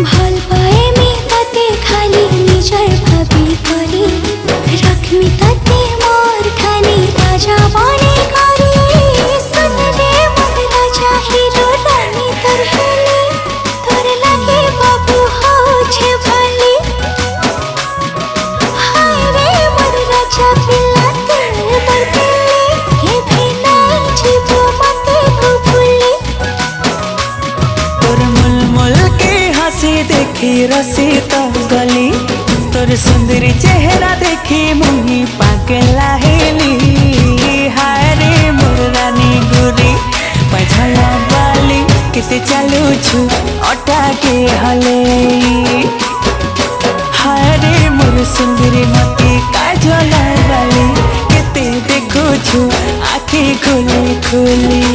ভাল পায়ে মি তাতে খালি নিজর ভাবি করি রাখমি তাতে মোর খানি রাজা বনে করি সুনলে মন রাজা হিরো রানী তোর হেলে তোর লাগে বাবু হচ্ছে ভালি হায় রে মোর রাজা পিলা তোর বরদেলে কে ভি নাই জীব মতে ভুলি तोर मुलमुल के हंसी देखी रसी तो गली तोर सुंदरी चेहरा देखी मुही पागला हेली हाय रे मोर रानी गुरी पझला बाली किते चालू छु अटा के हले हाय रे मोर सुंदरी मती काजला बाली किते देखो छु आँखें खुली खुली।